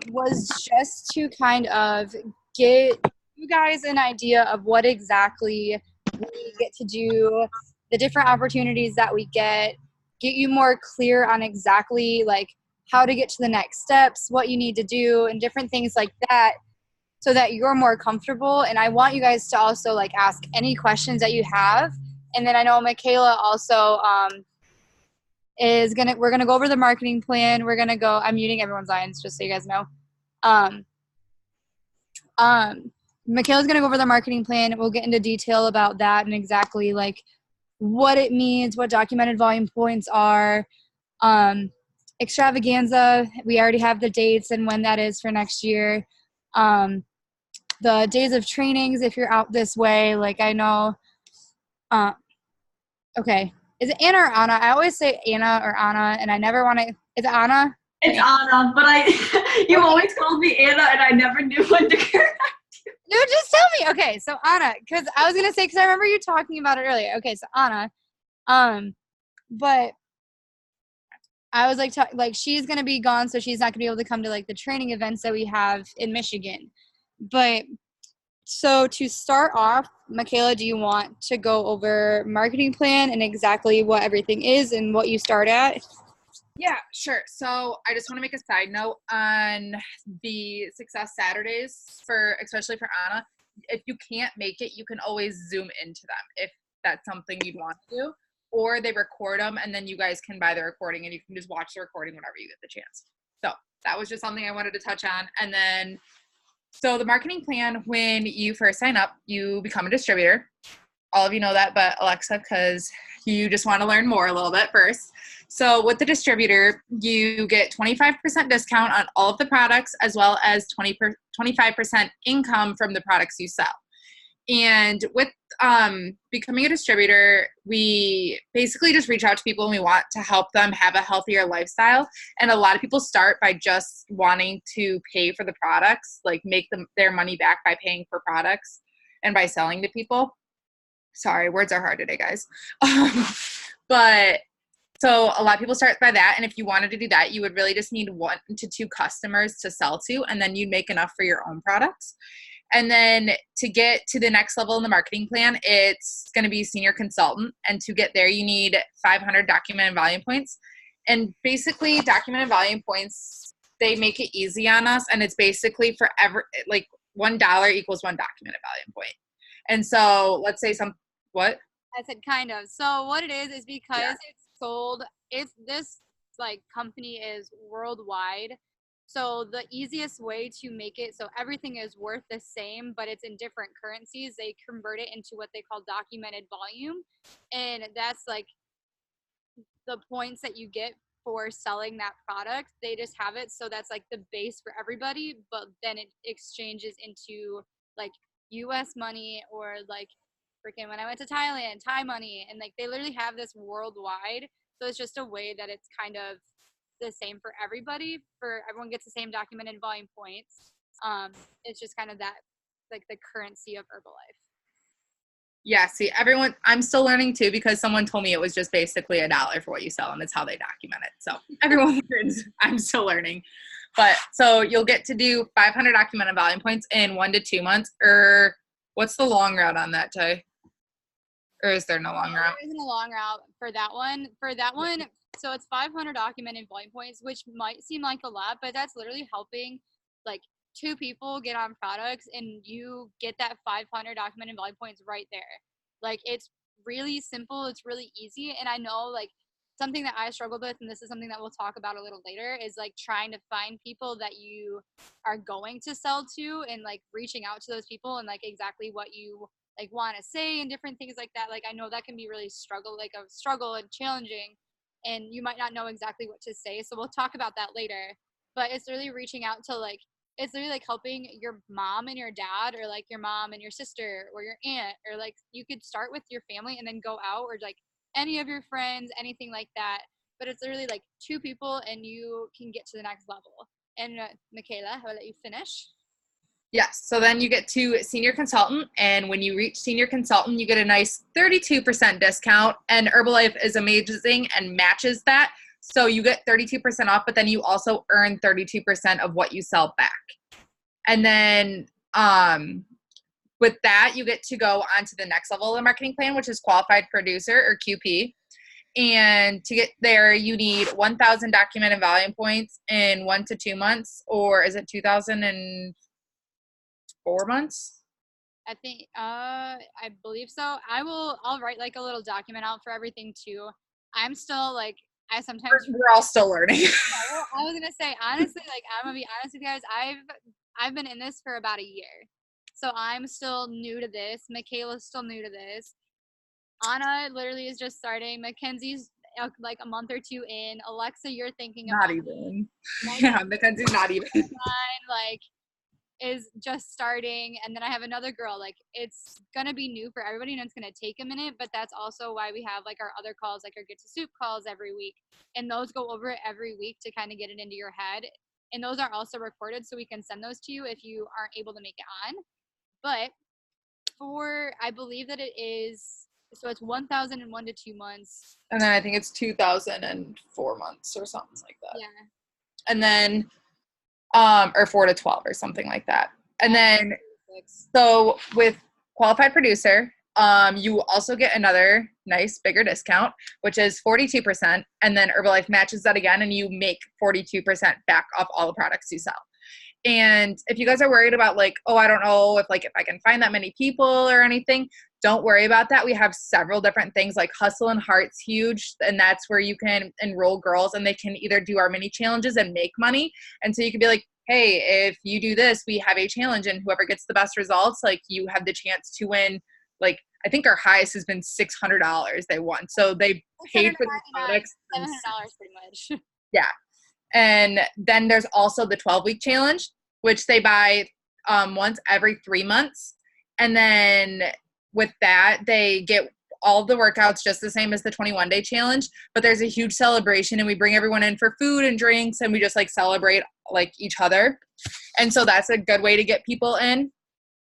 was just to kind of get you guys an idea of what exactly we get to do, the different opportunities that we get you more clear on exactly like how to get to the next steps, what you need to do, and different things like that so that you're more comfortable. And I want you guys to also like ask any questions that you have. And then I know Michaela also we're gonna go over the marketing plan. I'm muting everyone's lines just so you guys know. Um, Michaela's gonna go over the marketing plan. We'll get into detail about that and exactly like what it means, what documented volume points are. Extravaganza, we already have the dates and when that is for next year. The days of trainings, if you're out this way, like I know, okay. Is it Anna or Anna? I always say Anna or Anna, and I never want to. Is it Anna? It's Anna, but you always called me Anna, and I never knew when to correct you. No, just tell me. Okay, so Anna, because I was gonna say, because I remember you talking about it earlier. Okay, so Anna, but I was like she's gonna be gone, so she's not gonna be able to come to like the training events that we have in Michigan. But so to start off, Michaela, do you want to go over marketing plan and exactly what everything is and what you start at? Yeah, sure. So I just want to make a side note on the Success Saturdays especially for Anna. If you can't make it, you can always Zoom into them if that's something you'd want to do, or they record them and then you guys can buy the recording and you can just watch the recording whenever you get the chance. So that was just something I wanted to touch on. And then, so the marketing plan, when you first sign up, you become a distributor. All of you know that, but Alexa, because you just want to learn more a little bit first. So with the distributor, you get 25% discount on all of the products, as well as 25% income from the products you sell. And with becoming a distributor, we basically just reach out to people and we want to help them have a healthier lifestyle. And a lot of people start by just wanting to pay for the products, like make their money back by paying for products and by selling to people. Sorry, words are hard today, guys. But so a lot of people start by that. And if you wanted to do that, you would really just need 1 to 2 customers to sell to, and then you'd make enough for your own products. And then to get to the next level in the marketing plan, it's going to be senior consultant. And to get there, you need 500 documented volume points. And basically documented volume points, they make it easy on us. And it's basically for like $1 equals 1 documented volume point. And so let's say what? I said kind of. So what it is because it's sold, this like company is worldwide. So the easiest way to make it so everything is worth the same, but it's in different currencies, they convert it into what they call documented volume. And that's like the points that you get for selling that product. They just have it. So that's like the base for everybody, but then it exchanges into like US money or like freaking when I went to Thailand, Thai money. And like they literally have this worldwide. So it's just a way that it's kind of the same for everybody. For everyone gets the same documented volume points. It's just kind of that like the currency of Herbalife. Yeah, see, I'm still learning too because someone told me it was just basically $1 for what you sell and it's how they document it. So everyone learns. I'm still learning. But so you'll get to do 500 documented volume points in 1 to 2 months. Or what's the long route on that, Ty? Or is there no long route? There isn't a long route for that one. So it's 500 documented volume points, which might seem like a lot, but that's literally helping like 2 people get on products and you get that 500 documented volume points right there. Like it's really simple. It's really easy. And I know like something that I struggled with, and this is something that we'll talk about a little later, is like trying to find people that you are going to sell to and like reaching out to those people and like exactly what you like want to say and different things like that. Like I know that can be really a struggle and challenging, and you might not know exactly what to say. So we'll talk about that later. But it's really reaching out to like, it's literally like helping your mom and your dad, or like your mom and your sister or your aunt, or like you could start with your family and then go out, or like any of your friends, anything like that. But it's literally like 2 people and you can get to the next level. And Michaela, I will let you finish. Yes. So then you get to senior consultant. And when you reach senior consultant, you get a nice 32% discount. And Herbalife is amazing and matches that. So you get 32% off, but then you also earn 32% of what you sell back. And then with that, you get to go on to the next level of the marketing plan, which is qualified producer or QP. And to get there, you need 1,000 documented volume points in 1 to 2 months, or is it 2,000 in 4 months? I think I believe so. I'll write like a little document out for everything too. I'm still like I sometimes We're all still learning. I was gonna say honestly, like I'm gonna be honest with you guys, I've been in this for about a year. So I'm still new to this. Michaela's still new to this. Anna literally is just starting. Mackenzie's like a month or two in. Alexa, you're thinking Not about even. Megan Yeah, Mackenzie's not even. like is just starting, and then I have another girl. Like it's gonna be new for everybody, and it's gonna take a minute. But that's also why we have like our other calls, like our Get to Soup calls every week, and those go over it every week to kind of get it into your head. And those are also recorded, so we can send those to you if you aren't able to make it on. But I believe that it is. So it's 1,000 in 1 to 2 months. And then I think it's 2,000 in 4 months or something like that. Yeah. And then, or 4 to 12 or something like that. And then, so with qualified producer, you also get another nice bigger discount, which is 42%. And then Herbalife matches that again, and you make 42% back off all the products you sell. And if you guys are worried about like, oh, I don't know if I can find that many people or anything, don't worry about that. We have several different things like Hustle and Heart's huge. And that's where you can enroll girls and they can either do our mini challenges and make money. And so you can be like, hey, if you do this, we have a challenge and whoever gets the best results, like you have the chance to win. Like, I think our highest has been $600 they won. So they paid for the products. $700 pretty much. Yeah. And then there's also the 12-week challenge, which they buy once every 3 months. And then with that, they get all of the workouts just the same as the 21-day challenge. But there's a huge celebration, and we bring everyone in for food and drinks, and we just like celebrate like each other. And so that's a good way to get people in,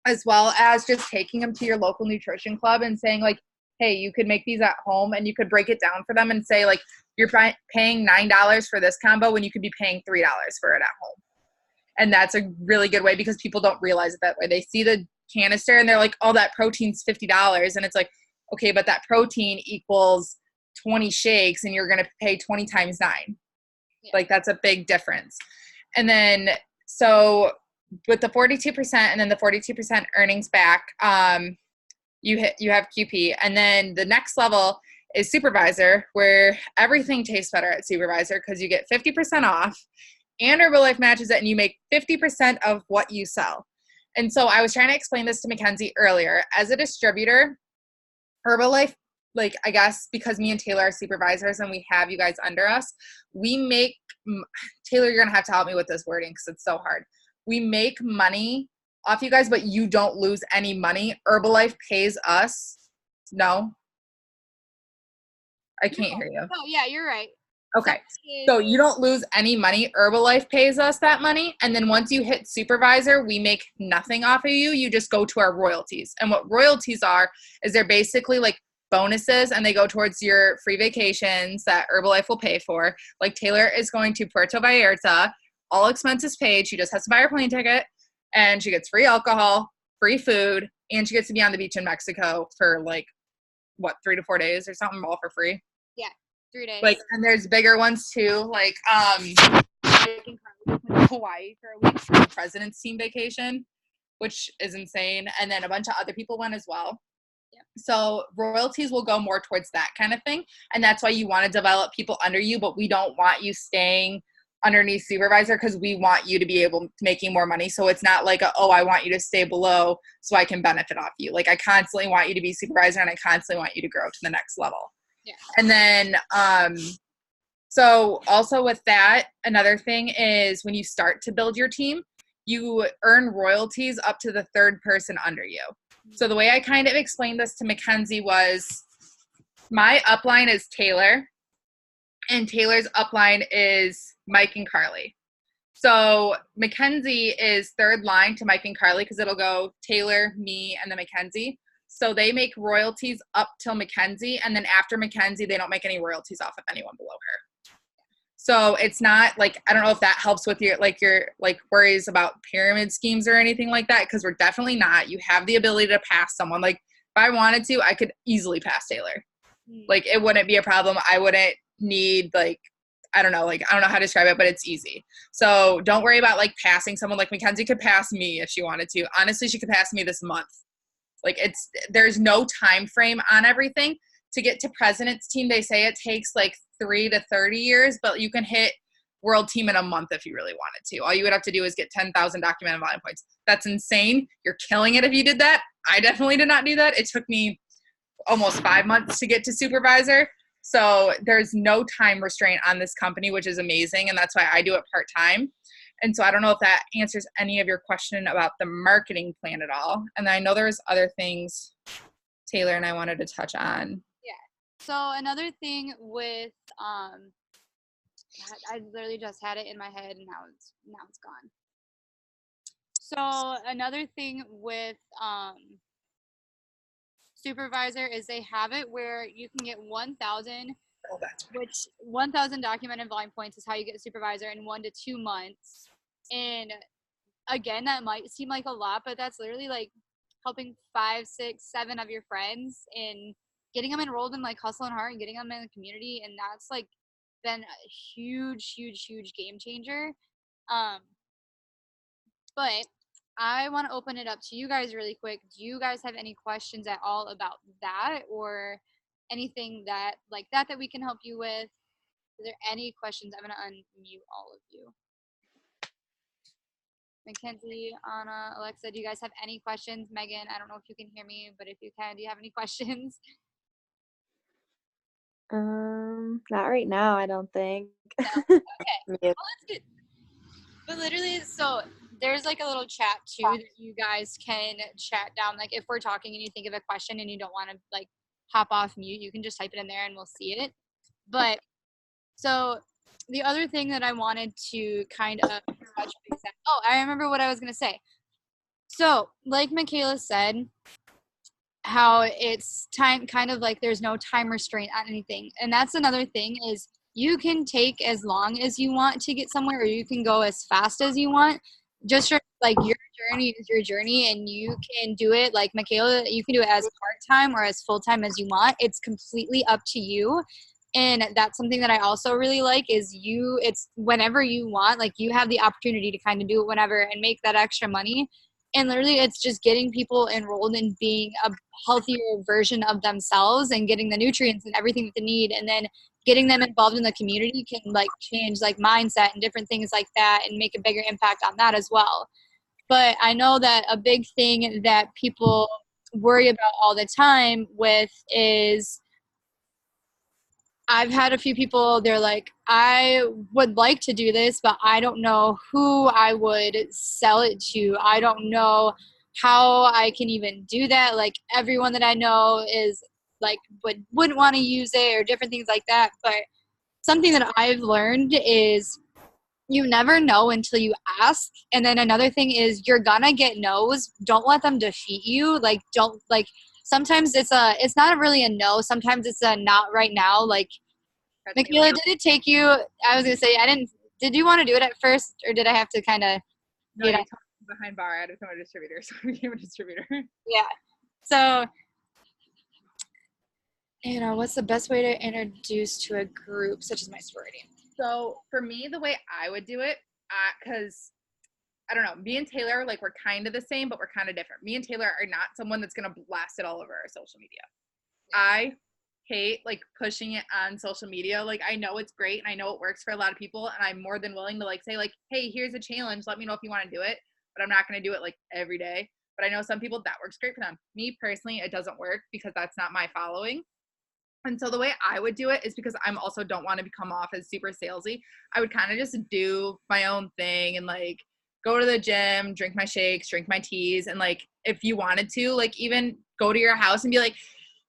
as well as just taking them to your local nutrition club and saying like, hey, you could make these at home, and you could break it down for them and say like, you're paying $9 for this combo when you could be paying $3 for it at home. And that's a really good way because people don't realize it that way. They see the canister and they're like, oh, that protein's $50. And it's like, okay, but that protein equals 20 shakes and you're going to pay 20 times 9. Yeah. Like that's a big difference. And then, so with the 42% and then the 42% earnings back, you have QP. And then the next level is supervisor, where everything tastes better at supervisor because you get 50% off and Herbalife matches it and you make 50% of what you sell. And so I was trying to explain this to Mackenzie earlier. As a distributor, Herbalife, like I guess because me and Taylor are supervisors and we have you guys under us, we make, Taylor, you're going to have to help me with this wording because it's so hard. We make money off you guys, but you don't lose any money. Herbalife pays us. No? I can't hear you. Oh, yeah, you're right. Okay. So you don't lose any money. Herbalife pays us that money. And then once you hit supervisor, we make nothing off of you. You just go to our royalties. And what royalties are is they're basically like bonuses, and they go towards your free vacations that Herbalife will pay for. Like Taylor is going to Puerto Vallarta, all expenses paid. She just has to buy her plane ticket, and she gets free alcohol, free food, and she gets to be on the beach in Mexico for like, what, 3 to 4 days or something, all for free. Yeah, 3 days. Like, and there's bigger ones too. Like, Hawaii for a week for the president's team vacation, which is insane. And then a bunch of other people went as well. Yeah. So royalties will go more towards that kind of thing. And that's why you want to develop people under you, but we don't want you staying underneath supervisor because we want you to be able to making more money. So it's not like, I want you to stay below so I can benefit off you. Like I constantly want you to be supervisor and I constantly want you to grow to the next level. Yeah. And then, so also with that, another thing is when you start to build your team, you earn royalties up to the third person under you. So the way I kind of explained this to Mackenzie was my upline is Taylor and Taylor's upline is Mike and Carly. So Mackenzie is third line to Mike and Carly because it'll go Taylor, me, and then Mackenzie. So they make royalties up till Mackenzie, and then after Mackenzie, they don't make any royalties off of anyone below her. So it's not like, I don't know if that helps with your worries about pyramid schemes or anything like that, because we're definitely not. You have the ability to pass someone. Like, if I wanted to, I could easily pass Taylor. Like, it wouldn't be a problem. I wouldn't need, like, I don't know how to describe it, but it's easy. So don't worry about, like, passing someone. Like, Mackenzie could pass me if she wanted to. Honestly, she could pass me this month. Like, there's no time frame on everything. To get to president's team, they say it takes, like, 3 to 30 years, but you can hit world team in a month if you really wanted to. All you would have to do is get 10,000 documented volume points. That's insane. You're killing it if you did that. I definitely did not do that. It took me almost 5 months to get to supervisor. So there's no time restraint on this company, which is amazing. And that's why I do it part-time. And so I don't know if that answers any of your question about the marketing plan at all. And I know there's other things Taylor and I wanted to touch on. So another thing with I literally just had it in my head and now it's gone. So another thing with supervisor is they have it where you can get 1,000, which 1,000 documented volume points is how you get a supervisor in 1 to 2 months. And again, that might seem like a lot, but that's literally like helping 5, 6, 7 of your friends and getting them enrolled in like Hustle and Heart and getting them in the community. And that's like been a huge game changer. But I want to open it up to you guys really quick. Do you guys have any questions at all about that or anything that like that we can help you with? Is there any questions? I'm going to unmute all of you. Mackenzie, Anna, Alexa, do you guys have any questions? Megan, I don't know if you can hear me, but if you can, do you have any questions? Not right now, I don't think. No? Okay. Well, that's good. But literally, so there's like a little chat too that you guys can chat down. Like if we're talking and you think of a question and you don't want to like hop off mute, you can just type it in there and we'll see it. But so the other thing that I wanted to kind of touch base on, I remember what I was going to say. So like Michaela said, how it's time kind of like there's no time restraint on anything. And that's another thing is you can take as long as you want to get somewhere or you can go as fast as you want. Just like your journey is your journey and you can do it like Michaela, you can do it as part-time or as full-time as you want. It's completely up to you. And that's something that I also really like is it's whenever you want, like you have the opportunity to kind of do it whenever and make that extra money. And literally it's just getting people enrolled in being a healthier version of themselves and getting the nutrients and everything that they need. And then getting them involved in the community can like change like mindset and different things like that and make a bigger impact on that as well. But I know that a big thing that people worry about all the time with is I've had a few people, they're like, I would like to do this, but I don't know who I would sell it to. I don't know how I can even do that. Like everyone that I know is like, wouldn't want to use it or different things like that. But something that I've learned is you never know until you ask. And then another thing is you're gonna get no's. Don't let them defeat you. Like, don't like, sometimes it's not really a no. Sometimes it's a not right now. Like, Michaela, did it take you, I was going to say, did you want to do it at first or did I have to kind of get behind bar? I had to become a distributor, so I became a distributor. Yeah. So, what's the best way to introduce to a group such as my sorority? So for me, the way I would do it, because I don't know, me and Taylor, like we're kind of the same, but we're kind of different. Me and Taylor are not someone that's going to blast it all over our social media. I hate like pushing it on social media. Like I know it's great and I know it works for a lot of people and I'm more than willing to like say like, hey, here's a challenge. Let me know if you want to do it. But I'm not going to do it like every day. But I know some people that works great for them. Me personally, it doesn't work because that's not my following. And so the way I would do it is because I'm also don't want to come off as super salesy. I would kind of just do my own thing and like go to the gym, drink my shakes, drink my teas. And like, if you wanted to, like even go to your house and be like,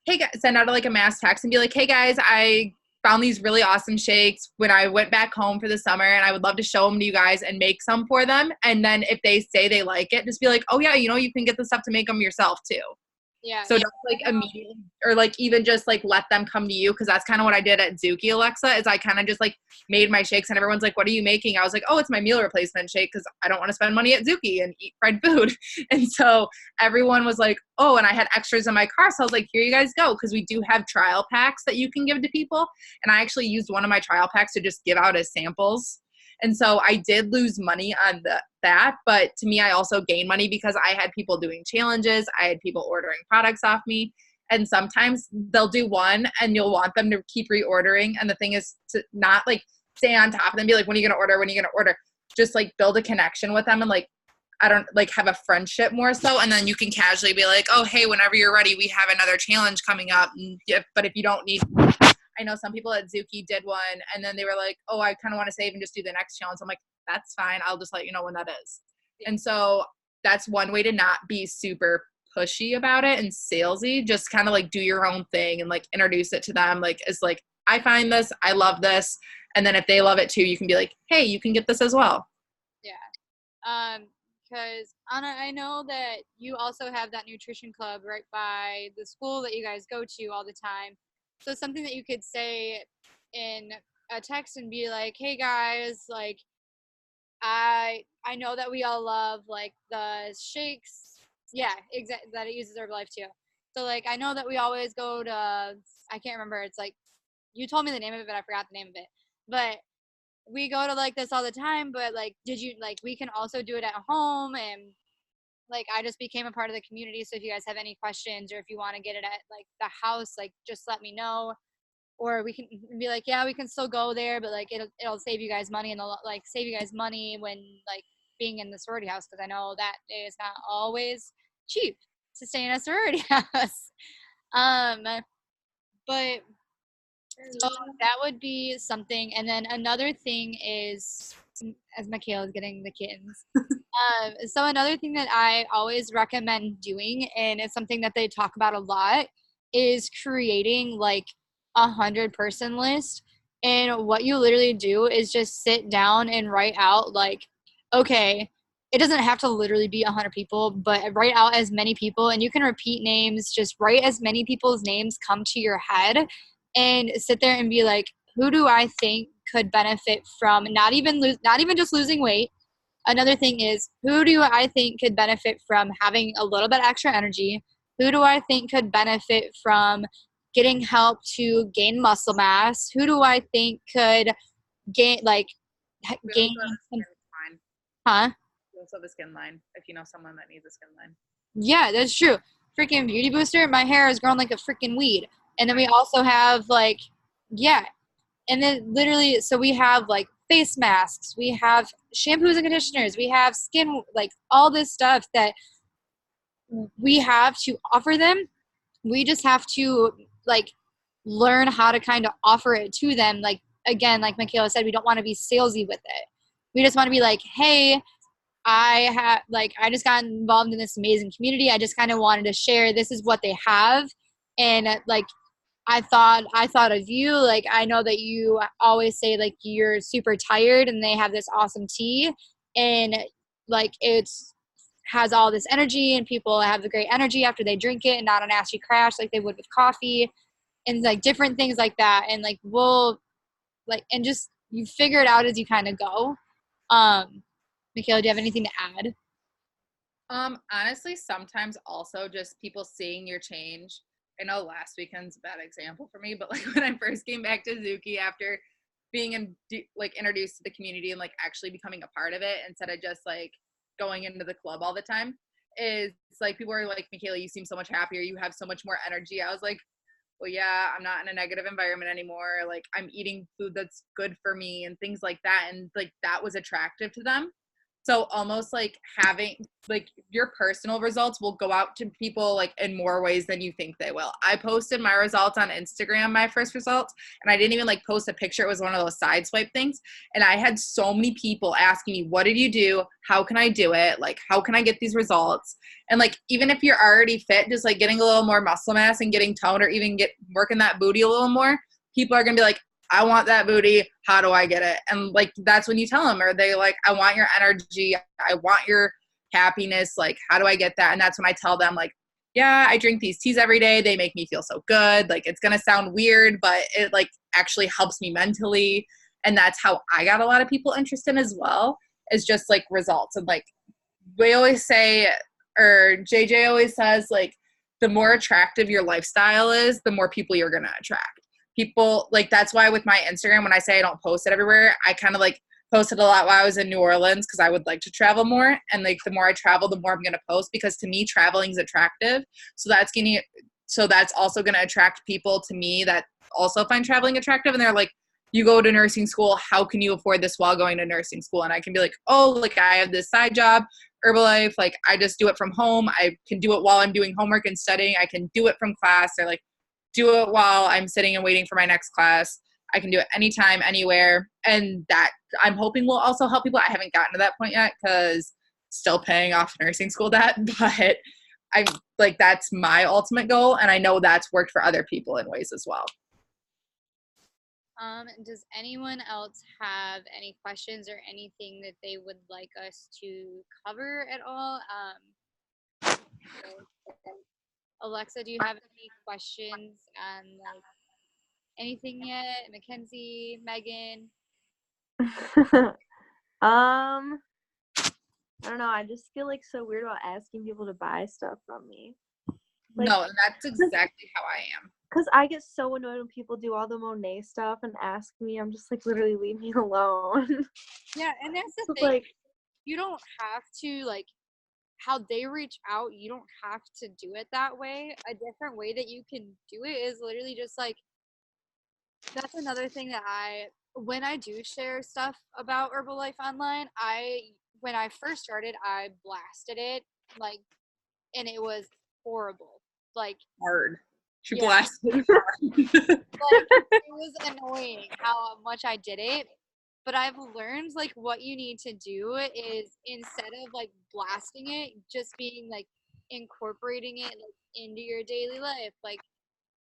hey guys, send out like a mass text and be like, hey guys, I found these really awesome shakes when I went back home for the summer and I would love to show them to you guys and make some for them. And then if they say they like it, just be like, oh yeah, you can get the stuff to make them yourself too. Yeah. So don't like immediately, or like even just like let them come to you, because that's kind of what I did at Zuki, Alexa, is I kind of just like made my shakes and everyone's like, what are you making? I was like, oh, it's my meal replacement shake because I don't want to spend money at Zuki and eat fried food. And so everyone was like, oh, and I had extras in my car. So I was like, here you guys go, because we do have trial packs that you can give to people. And I actually used one of my trial packs to just give out as samples. And so I did lose money on that, but to me, I also gained money because I had people doing challenges. I had people ordering products off me. And sometimes they'll do one and you'll want them to keep reordering. And the thing is to not like stay on top of them, be like, when are you going to order? When are you going to order? Just like build a connection with them and like, I don't like have a friendship more so. And then you can casually be like, oh, hey, whenever you're ready, we have another challenge coming up. But if you don't need, I know some people at Zuki did one and then they were like, oh, I kind of want to save and just do the next challenge. I'm like, that's fine. I'll just let you know when that is. And so that's one way to not be super pushy about it and salesy. Just kind of like do your own thing and like introduce it to them. Like, it's like, I find this, I love this. And then if they love it too, you can be like, hey, you can get this as well. Yeah. Because Anna, I know that you also have that nutrition club right by the school that you guys go to all the time. So something that you could say in a text and be like, hey guys, like I know that we all love like the shakes. Yeah, exactly, that it uses Herbalife too. So like I know that we always go to, I can't remember, it's like you told me the name of it but I forgot the name of it. But we go to like this all the time, but like did you like we can also do it at home, and like I just became a part of the community, so if you guys have any questions or if you want to get it at like the house, like just let me know. Or we can be like, yeah, we can still go there, but like it'll save you guys money, and like save you guys money when like being in the sorority house, because I know that is not always cheap to stay in a sorority house. But so that would be something. And then another thing is, as Michaela is getting the kittens. So another thing that I always recommend doing, and it's something that they talk about a lot, is creating like 100-person list. And what you literally do is just sit down and write out like, okay, it doesn't have to literally be 100 people, but write out as many people, and you can repeat names, just write as many people's names come to your head and sit there and be like, who do I think could benefit from not even just losing weight. Another thing is, who do I think could benefit from having a little bit extra energy? Who do I think could benefit from getting help to gain muscle mass? Who do I think could gain gain some, huh? You also have a skin line if you know someone that needs a skin line. Yeah, that's true. Freaking beauty booster. My hair has grown like a freaking weed. And then we also have like, yeah. And then literally, so we have like face masks, we have shampoos and conditioners, we have skin, like all this stuff that we have to offer them. We just have to like learn how to kind of offer it to them. Like, again, like Michaela said, we don't want to be salesy with it. We just want to be like, hey, I just got involved in this amazing community. I just kind of wanted to share. This is what they have. And like, I thought of you. Like, I know that you always say like you're super tired, and they have this awesome tea, and like it's has all this energy, and people have the great energy after they drink it and not a nasty crash like they would with coffee, and like different things like that. And like we'll like, and just you figure it out as you kind of go. Michaela, do you have anything to add? Honestly, sometimes also just people seeing your change. I know last weekend's a bad example for me, but like when I first came back to Zuki after being introduced to the community and like actually becoming a part of it instead of just like going into the club all the time, is like people are like, Michaela, you seem so much happier. You have so much more energy. I was like, well, yeah, I'm not in a negative environment anymore. Like I'm eating food that's good for me and things like that. And like that was attractive to them. So almost like having like your personal results will go out to people like in more ways than you think they will. I posted my results on Instagram, my first results, and I didn't even like post a picture. It was one of those side swipe things. And I had so many people asking me, what did you do? How can I do it? Like, how can I get these results? And like, even if you're already fit, just like getting a little more muscle mass and getting toned, or even working that booty a little more, people are going to be like, I want that booty. How do I get it? And like, that's when you tell them, or they like, I want your energy. I want your happiness. Like, how do I get that? And that's when I tell them like, yeah, I drink these teas every day. They make me feel so good. Like, it's going to sound weird, but it like actually helps me mentally. And that's how I got a lot of people interested as well, is just like results. And like we always say, or JJ always says, like, the more attractive your lifestyle is, the more people you're going to attract. People, like, that's why with my Instagram, when I say I don't post it everywhere, I kind of like posted a lot while I was in New Orleans because I would like to travel more. And like the more I travel, the more I'm going to post, because to me, traveling is attractive. So that's also going to attract people to me that also find traveling attractive. And they're like, you go to nursing school, how can you afford this while going to nursing school? And I can be like, oh, like I have this side job, Herbalife, like I just do it from home. I can do it while I'm doing homework and studying. I can do it from class, or like do it while I'm sitting and waiting for my next class. I can do it anytime, anywhere. And that I'm hoping will also help people. I haven't gotten to that point yet because still paying off nursing school debt, but I'm like, that's my ultimate goal. And I know that's worked for other people in ways as well. Does anyone else have any questions or anything that they would like us to cover at all? Alexa, do you have any questions on like anything yet? Mackenzie, Megan? I don't know. I just feel like so weird about asking people to buy stuff from me. Like, no, and that's exactly how I am. Because I get so annoyed when people do all the Monet stuff and ask me. I'm just like, literally, leave me alone. Yeah, and that's the So, thing. like, You don't have to, like, how they reach out, you don't have to do it that way. A different way that you can do it is literally just like, that's another thing that when I do share stuff about Herbalife online, when I first started, I blasted it, like, and it was horrible. Like, Hard. She yeah. blasted hard. Like, it was annoying how much I did it. But I've learned, like, what you need to do is, instead of like blasting it, just being like incorporating it like into your daily life. Like,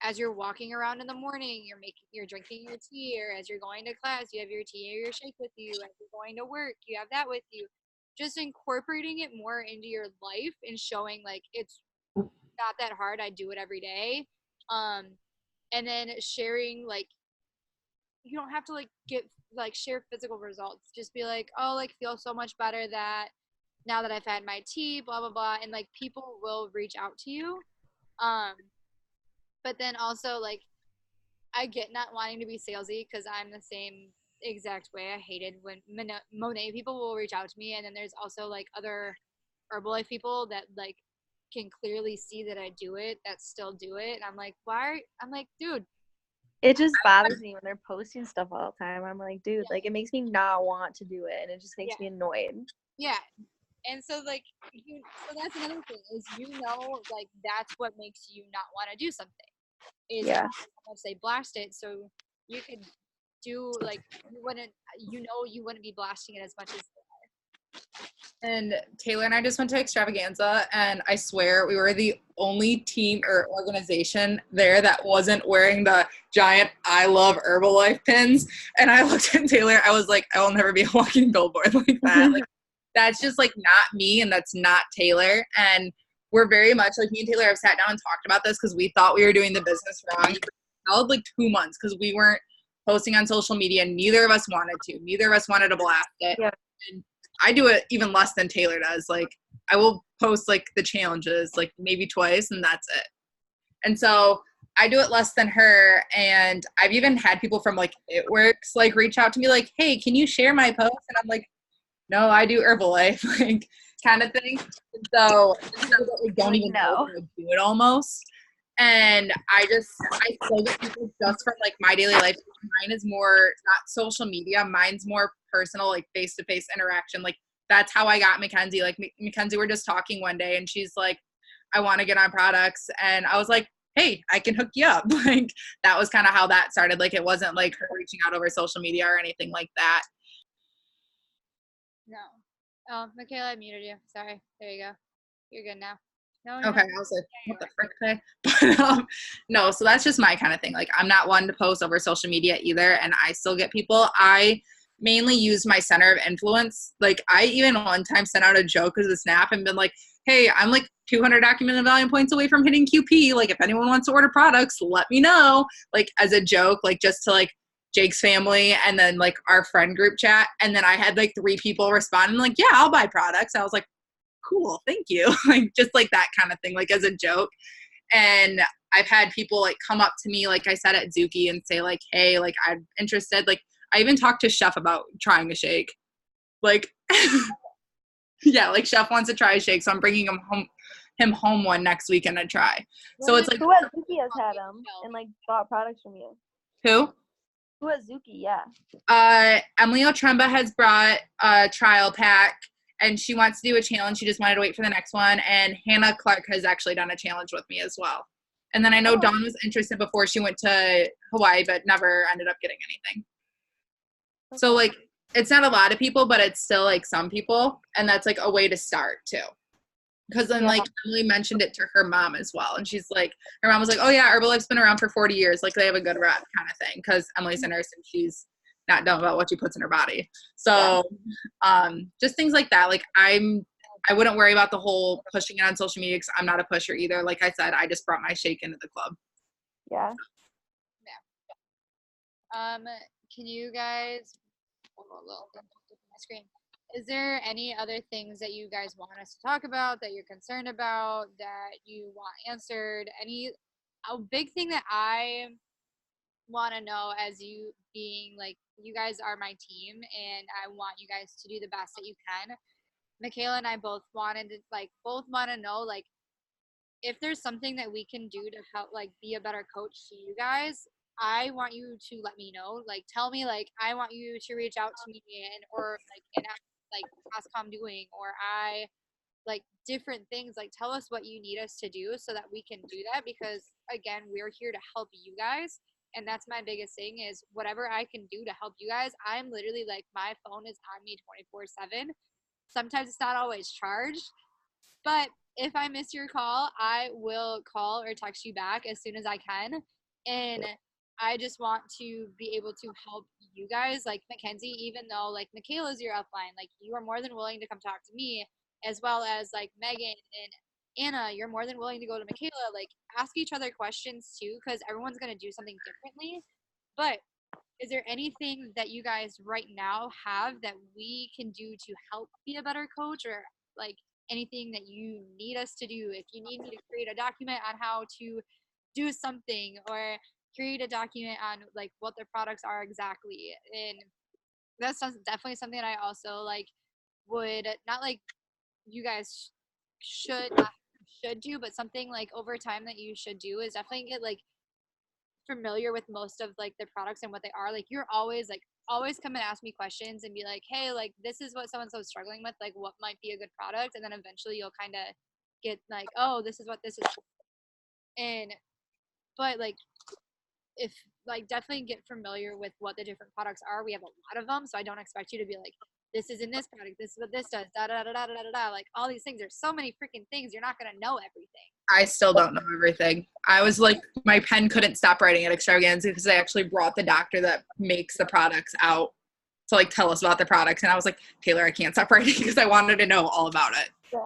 as you're walking around in the morning, you're drinking your tea, or as you're going to class, you have your tea or your shake with you. As you're going to work, you have that with you. Just incorporating it more into your life and showing like it's not that hard. I do it every day. And then sharing, like, you don't have to like share physical results. Just be like, oh, like, feel so much better that now that I've had my tea, blah blah blah, and like people will reach out to you. But then also, like, I get not wanting to be salesy because I'm the same exact way. I hated when Monet people will reach out to me, and then there's also like other Herbalife people that like can clearly see that I do it, that still do it, and I'm like, I'm like, dude. It just bothers me when they're posting stuff all the time. I'm like, dude, like, it makes me not want to do it, and it just makes me annoyed. Yeah. And so, like, so that's another thing is, like, that's what makes you not want to do something. Is how much they blast it, so you could do, like, you wouldn't be blasting it as much as And Taylor and I just went to Extravaganza, and I swear we were the only team or organization there that wasn't wearing the giant I love Herbalife pins. And I looked at Taylor, I was like, I will never be a walking billboard like that. Like, that's just like not me, and that's not Taylor. And we're very much like, me and Taylor have sat down and talked about this because we thought we were doing the business wrong. It held like 2 months because we weren't posting on social media. Neither of us wanted to. Neither of us wanted to blast it. Yeah. And I do it even less than Taylor does. Like, I will post like the challenges like maybe twice, and that's it. And so I do it less than her. And I've even had people from like It Works like reach out to me like, hey, can you share my post? And I'm like, no, I do Herbalife, like, kind of thing. And so we don't even know how to do it almost. And I still get people just from like my daily life. Mine is more not social media. Mine's more personal, like face-to-face interaction. Like, that's how I got Mackenzie. Like, Mackenzie, we're just talking one day, and she's like, I want to get on products. And I was like, hey, I can hook you up. Like, that was kind of how that started. Like, it wasn't like her reaching out over social media or anything like that. No. Oh, Michaela, I muted you. Sorry. There you go. You're good now. No. Okay, I was like, what the frick, okay? But no, so that's just my kind of thing. Like, I'm not one to post over social media either, and I still get people. mainly used my center of influence. Like I even one time sent out a joke as a snap and been like, hey, I'm like 200 documented volume points away from hitting QP. Like if anyone wants to order products, let me know. Like as a joke, like just to like Jake's family and then like our friend group chat. And then I had like 3 people responding like, yeah, I'll buy products. I was like, cool, thank you. Like just like that kind of thing, like as a joke. And I've had people like come up to me, like I said at Zuki, and say like, hey, like I'm interested. Like I even talked to Chef about trying a shake. Like, yeah, like Chef wants to try a shake, so I'm bringing him home one next weekend to try. So it's like, who at Zuki has had them and like bought products from you? Who at Zuki? Yeah. Emily Otremba has brought a trial pack, and she wants to do a challenge. She just wanted to wait for the next one. And Hannah Clark has actually done a challenge with me as well. And then I know Dawn was interested before she went to Hawaii, but never ended up getting anything. So like, it's not a lot of people, but it's still like some people. And that's like a way to start too. Because then like Emily mentioned it to her mom as well. And she's like, her mom was like, oh yeah, Herbalife's been around for 40 years. Like they have a good rep kind of thing. Because Emily's a nurse and she's not dumb about what she puts in her body. So just things like that. Like I wouldn't worry about the whole pushing it on social media because I'm not a pusher either. Like I said, I just brought my shake into the club. Yeah. Can you guys hold on a little bit on my screen? Is there any other things that you guys want us to talk about, that you're concerned about, that you want answered? A big thing that I want to know, as you being like, you guys are my team and I want you guys to do the best that you can. Michaela and I both want to know, like, if there's something that we can do to help, like, be a better coach to you guys, I want you to let me know. Like, tell me, like, I want you to reach out to me or ask how I'm doing, or different things. Like, tell us what you need us to do so that we can do that, because again, we're here to help you guys. And that's my biggest thing, is whatever I can do to help you guys. I'm literally like, my phone is on me 24/7. Sometimes it's not always charged, but if I miss your call, I will call or text you back as soon as I can. And I just want to be able to help you guys. Like Mackenzie, even though like Michaela's your upline, like you are more than willing to come talk to me, as well as like Megan and Anna, you're more than willing to go to Michaela. Like, ask each other questions too, because everyone's going to do something differently. But is there anything that you guys right now have that we can do to help be a better coach, or like anything that you need us to do? If you need me to create a document on how to do something, or create a document on like what the products are exactly, and that's definitely something that I also like would not like you guys should do, but something like over time that you should do is definitely get like familiar with most of like the products and what they are. Like, you're always come and ask me questions and be like, hey, like this is what so-and-so is struggling with, like what might be a good product, and then eventually you'll kind of get like, oh, this is what this is. And but like, if like, definitely get familiar with what the different products are. We have a lot of them, so I don't expect you to be like, this is in this product, this is what this does, da da da da da da da. Like, all these things, there's so many freaking things, you're not gonna know everything. I still don't know everything. I was like, my pen couldn't stop writing at Extravaganza because I actually brought the doctor that makes the products out to like tell us about the products, and I was like, Taylor, I can't stop writing because I wanted to know all about it. Yeah.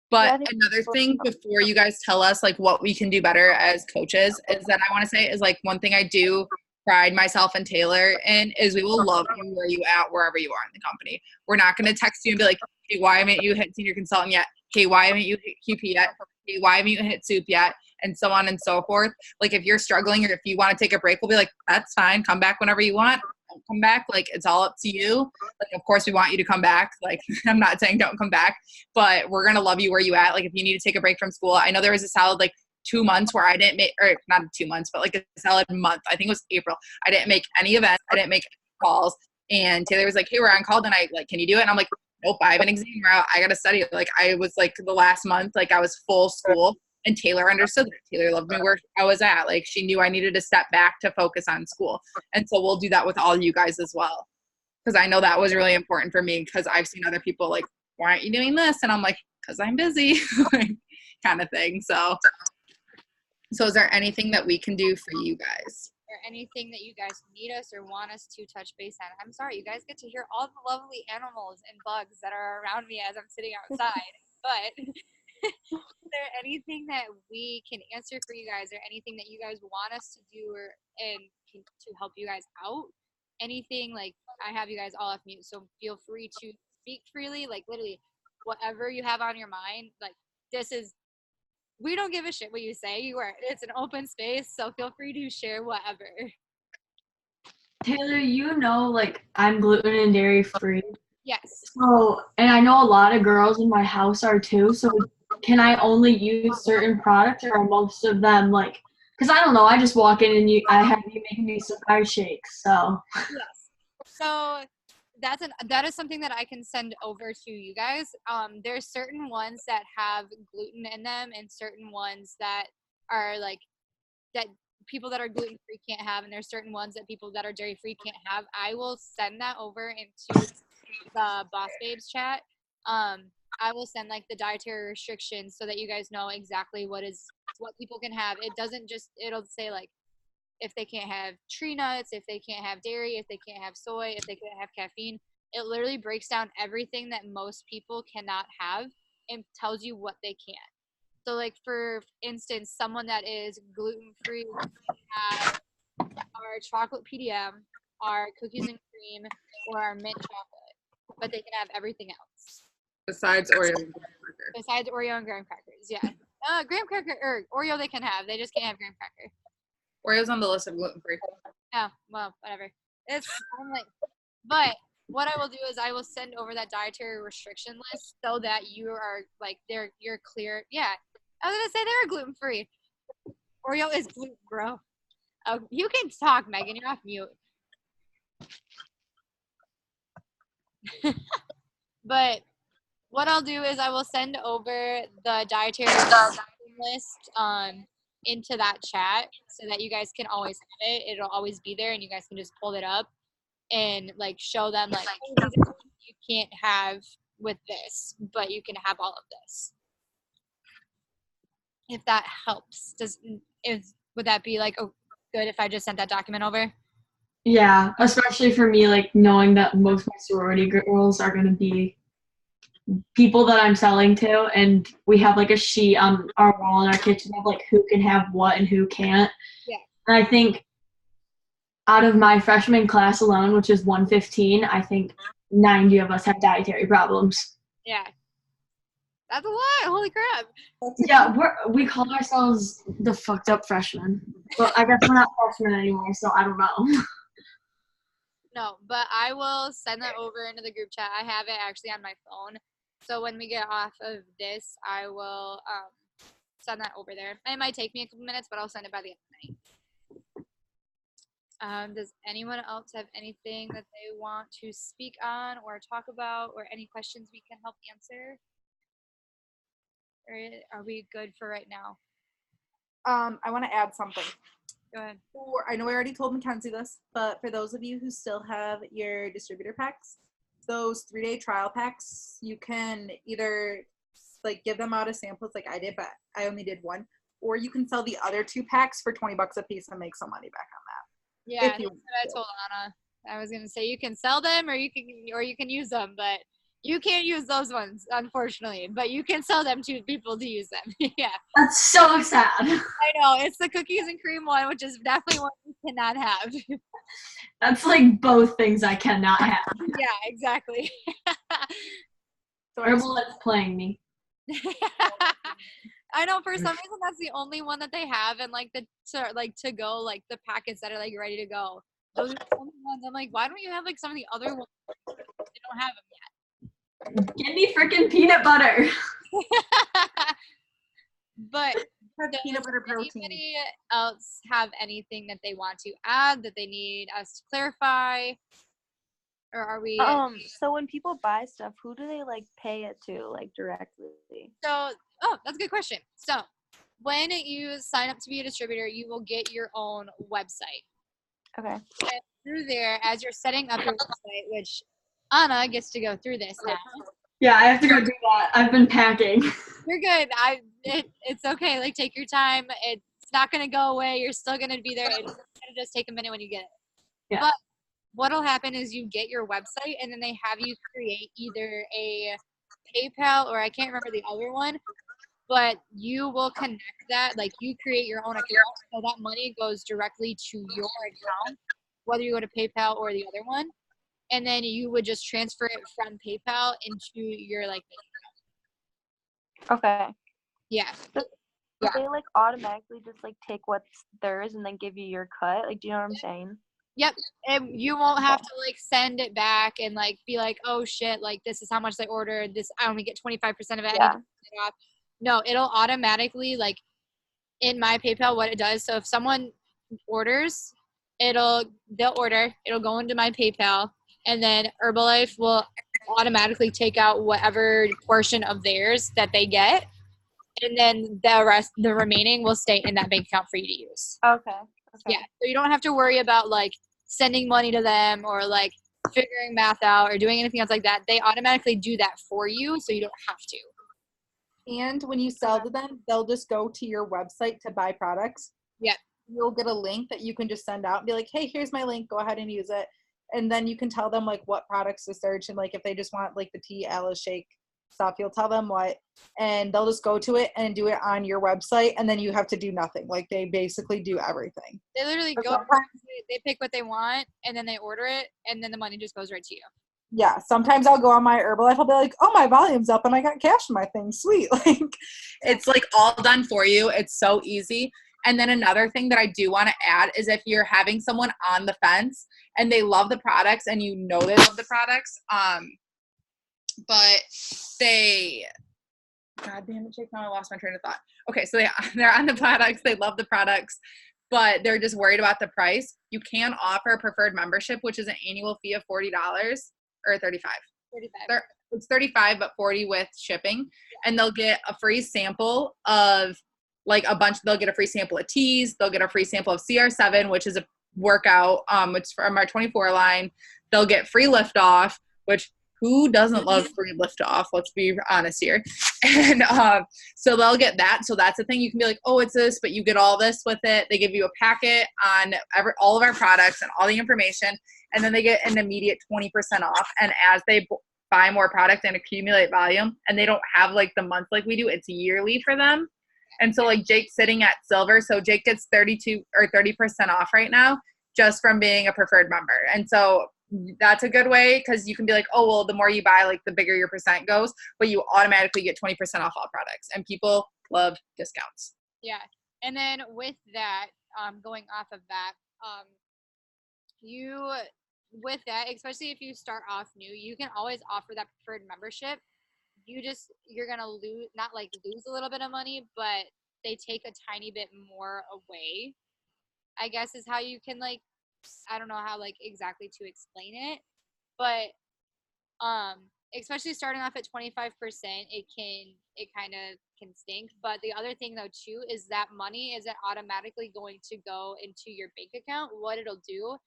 But another thing before you guys tell us like what we can do better as coaches is that I want to say is like, one thing I do pride myself and Taylor in is we will love you where you at, wherever you are in the company. We're not going to text you and be like, hey, why haven't you hit senior consultant yet? Hey, why haven't you hit QP yet? Hey, why haven't you hit soup yet? And so on and so forth. Like, if you're struggling or if you want to take a break, we'll be like, that's fine. Come back whenever you want. Don't come back. Like, it's all up to you. Like, of course we want you to come back. Like, I'm not saying don't come back, but we're going to love you where you at. Like, if you need to take a break from school, I know there was a solid like 2 months where I didn't make, or not 2 months, but like a solid month. I think it was April. I didn't make any events. I didn't make any calls. And Taylor was like, hey, we're on call tonight. Like, can you do it? And I'm like, nope, I have an exam route. I got to study. Like, I was like the last month, like I was full school, and Taylor understood that. Taylor loved me where I was at. Like, she knew I needed to step back to focus on school. And so we'll do that with all you guys as well. Because I know that was really important for me, because I've seen other people like, why aren't you doing this? And I'm like, because I'm busy, kind of thing. So is there anything that we can do for you guys? or anything that you guys need us or want us to touch base on. I'm sorry, you guys get to hear all the lovely animals and bugs that are around me as I'm sitting outside. But is there anything that we can answer for you guys, or anything that you guys want us to do to help you guys out? Anything, like, I have you guys all off mute, so feel free to speak freely, like literally whatever you have on your mind. Like, we don't give a shit what you say. It's an open space, so feel free to share whatever. Taylor, like I'm gluten and dairy free. Yes. So, and I know a lot of girls in my house are too. So, can I only use certain products, or are most of them like? Because I don't know. I just walk in and I have you making me surprise shakes. So. Yes. So that is something that I can send over to you guys. There's certain ones that have gluten in them, and certain ones that are like that people that are gluten free can't have, and there's certain ones that people that are dairy free can't have. I will send that over into the Boss Babes chat. I will send like the dietary restrictions so that you guys know exactly what people can have. It'll say like if they can't have tree nuts, if they can't have dairy, if they can't have soy, if they can't have caffeine. It literally breaks down everything that most people cannot have and tells you what they can. So like for instance, someone that is gluten free can have our chocolate PDM, our cookies and cream, or our mint chocolate, but they can have everything else. Besides Oreo and graham cracker. Besides Oreo and graham crackers, yeah. Graham cracker or Oreo they can have. They just can't have graham cracker. Oreo's on the list of gluten free. Oh, well, whatever. But what I will do is I will send over that dietary restriction list so that you are like you're clear. Yeah, I was gonna say they're gluten free. Oreo is gluten, bro. Oh, you can talk, Megan. You're off mute. But what I'll do is I will send over the dietary list into that chat so that you guys can always have it. It'll always be there, and you guys can just pull it up and like show them like, hey, these are things you can't have with this, but you can have all of this. If that helps, would that be like good if I just sent that document over? Yeah, especially for me, like knowing that most of my sorority girls are gonna be people that I'm selling to, and we have like a sheet on our wall in our kitchen of like who can have what and who can't. Yeah. And I think out of my freshman class alone, which is 115, I think 90 of us have dietary problems. Yeah. That's a lot. Holy crap. Yeah, we call ourselves the fucked up freshmen. But I guess we're not freshmen anymore, so I don't know. No, but I will send that over into the group chat. I have it actually on my phone. So when we get off of this, I will send that over there. It might take me a couple minutes, but I'll send it by the end of the night. Does anyone else have anything that they want to speak on or talk about, or any questions we can help answer? Or are we good for right now? I want to add something. Go ahead. I know I already told Mackenzie this, but for those of you who still have your distributor packs, those 3-day trial packs, you can either like give them out as samples like I did, but I only did one, or you can sell the other 2 packs for $20 a piece and make some money back on that. Yeah, that's what I told Anna. I was gonna say you can sell them or you can use them, but you can't use those ones, unfortunately. But you can sell them to people to use them. Yeah. That's so sad. I know. It's the cookies and cream one, which is definitely one you cannot have. That's like both things I cannot have. Yeah, exactly. So Herbalist's playing me. I know, for some reason that's the only one that they have, and like to go like the packets that are like ready to go. Those are the only ones. I'm like, why don't you have like some of the other ones? They don't have them yet. Give me freaking peanut butter. But That's peanut butter protein. anybody else have anything that they want to add, that they need us to clarify? Or are we So when people buy stuff, who do they like pay it to, like directly? That's a good question. So when you sign up to be a distributor, you will get your own website. Okay. And through there, as you're setting up your website, which Anna gets to go through this now. Yeah, I have to go do that. I've been packing. You're good. It's okay. Like, take your time. It's not going to go away. You're still going to be there. It's going to it'll just take a minute when you get it. Yeah. But what'll happen is you get your website and then they have you create either a PayPal or I can't remember the other one, but you will connect that, like you create your own account so that money goes directly to your account, whether you go to PayPal or the other one, and then you would just transfer it from PayPal into your like bank account. Okay. Yeah. Do they like automatically just like take what's theirs and then give you your cut? Like, do you know what I'm saying? Yep. And you won't have to like send it back and like be like, oh shit, like this is how much they ordered. This I only get 25% of it. I need to Yeah. take it off. No, it'll automatically like in my PayPal what it does. So if someone orders, they'll order, it'll go into my PayPal, and then Herbalife will automatically take out whatever portion of theirs that they get, and then the remaining will stay in that bank account for you to use. Okay. Yeah, so you don't have to worry about like sending money to them or like figuring math out or doing anything else like that. They automatically do that for you, so you don't have to. And when you sell to them, they'll just go to your website to buy products. Yeah. You'll get a link that you can just send out and be like, hey, here's my link. Go ahead and use it. And then you can tell them like what products to search. And like if they just want like the tea, Alice shake stuff, you'll tell them what. And they'll just go to it and do it on your website. And then you have to do nothing. Like they basically do everything. They literally But go, sometimes- they pick what they want, and then they order it, and then the money just goes right to you. Yeah, sometimes I'll go on my Herbalife. I'll be like, "Oh, my volume's up, and I got cash in my thing. Sweet!" Like, It's like all done for you. It's so easy. And then another thing that I do want to add is if you're having someone on the fence and they love the products and you know they love the products, but they, God damn it, Jake, now I lost my train of thought. Okay, so they're on the products, they love the products, but they're just worried about the price. You can offer a preferred membership, which is an annual fee of $40 or $35. 35. It's $35 but $40 with shipping, and they'll get a free sample of like they'll get a free sample of teas, they'll get a free sample of CR7, which is a workout, it's from our 24 line. They'll get free lift off, which who doesn't love free lift off? Let's be honest here. And so they'll get that. So that's the thing. You can be like, oh, it's this, but you get all this with it. They give you a packet on all of our products and all the information, and then they get an immediate 20% off. And as they buy more product and accumulate volume, and they don't have like the month like we do, it's yearly for them. And so like Jake's sitting at silver, so Jake gets 32 or 30% off right now just from being a preferred member. And so that's a good way, because you can be like, oh, well, the more you buy, like the bigger your percent goes, but you automatically get 20% off all products, and people love discounts. Yeah. And then with that, going off of that, with that, especially if you start off new, you can always offer that preferred membership. You're going to lose a little bit of money, but they take a tiny bit more away, I guess is how you can like, I don't know how like exactly to explain it, but especially starting off at 25%, it kind of can stink. But the other thing though too is that money isn't automatically going to go into your bank account. What it'll do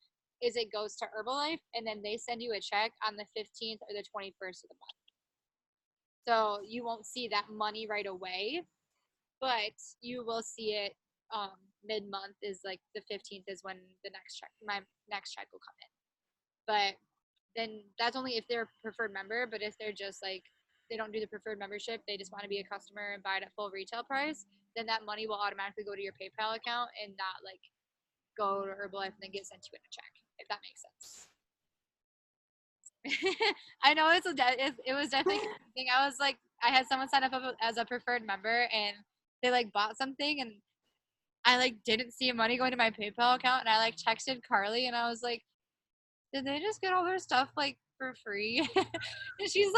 is it goes to Herbalife, and then they send you a check on the 15th or the 21st of the month. So you won't see that money right away, but you will see it mid-month. Is like the 15th is when my next check will come in. But then that's only if they're a preferred member. But if they're just like, they don't do the preferred membership, they just want to be a customer and buy it at full retail price, then that money will automatically go to your PayPal account and not like go to Herbalife and then get sent to you in a check, if that makes sense. I know it was definitely confusing. I was like, I had someone sign up as a preferred member, and they like bought something, and I like didn't see money going to my PayPal account, and I like texted Carly, and I was like, did they just get all their stuff like for free? And she's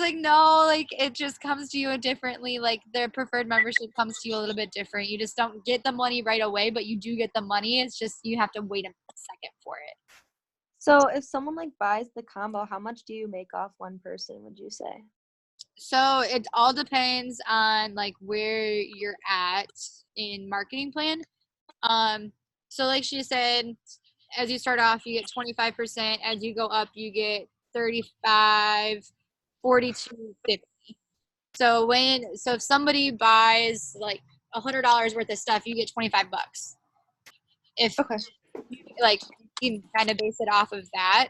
like, no, like it just comes to you differently. Like their preferred membership comes to you a little bit different. You just don't get the money right away, but you do get the money. It's just you have to wait a second for it. So if someone like buys the combo, how much do you make off one person, would you say? So it all depends on like where you're at in marketing plan. So like she said, as you start off, you get 25%. As you go up, you get 35, 42, 50. So if somebody buys like $100 worth of stuff, you get $25. If Okay. like you can kind of base it off of that.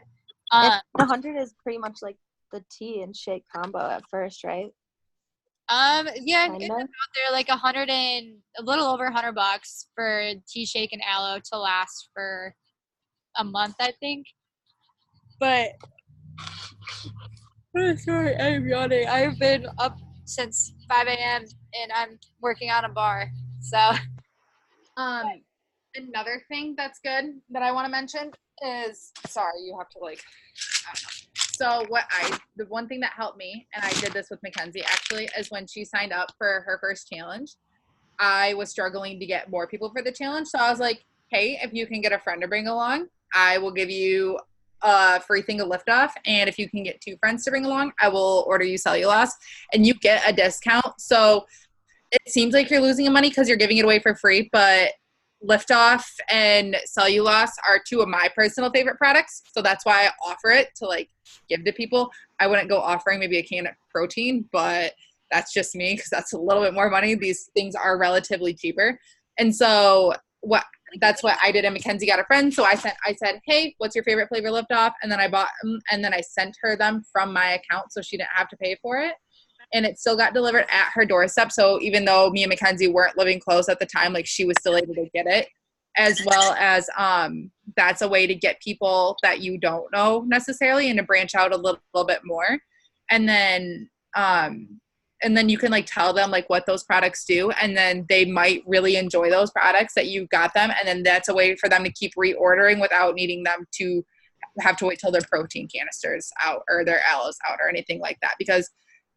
The 100 is pretty much like the tea and shake combo at first, right? Yeah, it's Kinda. about there like a little over $100 for tea shake and aloe to last for a month, I think. But oh, sorry, I'm yawning. I've been up since 5 a.m. and I'm working on a bar. So Another thing that's good that I want to mention is, sorry, you have to like, I don't know. So the one thing that helped me, and I did this with Mackenzie actually, is when she signed up for her first challenge, I was struggling to get more people for the challenge. So I was like, hey, if you can get a friend to bring along, I will give you a free thing of Liftoff. And if you can get 2 friends to bring along, I will order you cellulose and you get a discount. So it seems like you're losing money because you're giving it away for free, but Liftoff and cellulose are 2 of my personal favorite products. So that's why I offer it to like give to people. I wouldn't go offering maybe a can of protein, but that's just me because that's a little bit more money. These things are relatively cheaper. And so that's what I did. And Mackenzie got a friend. So I said, hey, what's your favorite flavor Liftoff? And then I bought them and then I sent her them from my account so she didn't have to pay for it. And it still got delivered at her doorstep. So even though me and Mackenzie weren't living close at the time, like she was still able to get it, as well as that's a way to get people that you don't know necessarily and to branch out a little bit more. And then you can like tell them like what those products do, and then they might really enjoy those products that you got them. And then that's a way for them to keep reordering without needing them to have to wait till their protein canisters out or their aloes out or anything like that, because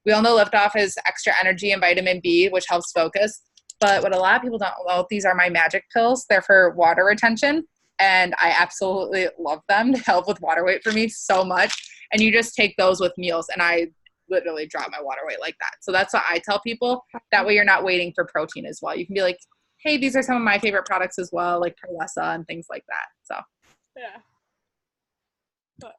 we all know Liftoff is extra energy and vitamin B, which helps focus. But what a lot of people don't know, these are my magic pills. They're for water retention, and I absolutely love them to help with water weight for me so much. And you just take those with meals, and I literally drop my water weight like that. So that's what I tell people. That way you're not waiting for protein as well. You can be like, hey, these are some of my favorite products as well, like Perlessa and things like that. So yeah. But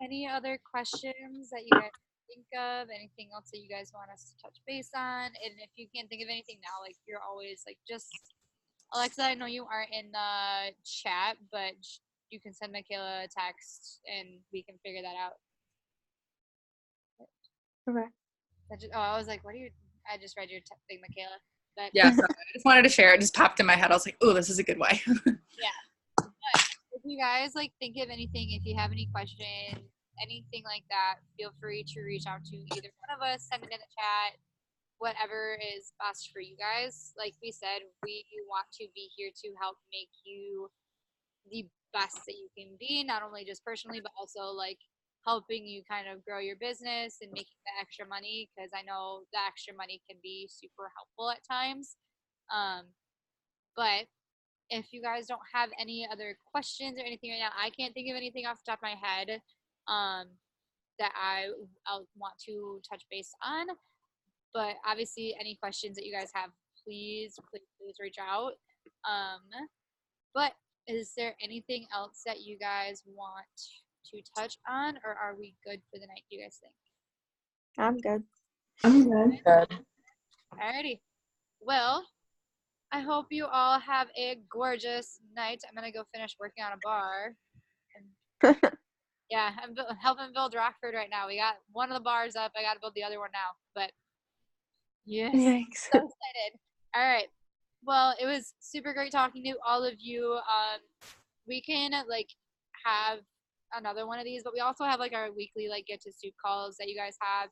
any other questions that you guys think of? Anything else that you guys want us to touch base on? And if you can't think of anything now, like you're always like just Alexa, I know you aren't in the chat, but you can send Michaela a text and we can figure that out. Okay. I was like, what do you? I just read your thing, Michaela. But yeah, so I just wanted to share it. It just popped in my head. I was like, oh, this is a good way. yeah. But if you guys like think of anything, if you have any questions, anything like that, feel free to reach out to either one of us, send it in the chat, whatever is best for you guys. Like we said, we want to be here to help make you the best that you can be, not only just personally, but also like helping you kind of grow your business and making the extra money, because I know the extra money can be super helpful at times. But if you guys don't have any other questions or anything right now, I can't think of anything off the top of my head that I'll want to touch base on. But obviously, any questions that you guys have, please reach out. But is there anything else that you guys want to touch on, or are we good for the night? Do you guys think? I'm good. I'm good. Alrighty. Well, I hope you all have a gorgeous night. I'm gonna go finish working on a bar. And yeah, I'm helping build Rockford right now. We got one of the bars up. I gotta build the other one now. But yes, Yikes. so excited. All right. Well, it was super great talking to all of you. We can like have another one of these, but we also have like our weekly like get to soup calls that you guys have.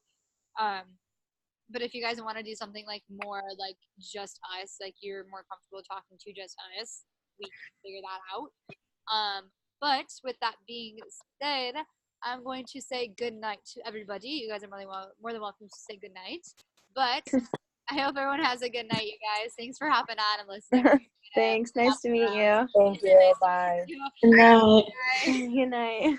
But if you guys want to do something like more like just us, like you're more comfortable talking to just us, we can figure that out. But with that being said, I'm going to say good night to everybody. You guys are more than welcome to say good night. But I hope everyone has a good night, you guys. Thanks for hopping on and listening. Thanks. Nice to meet you. Thank you. Bye. Good night. Good night.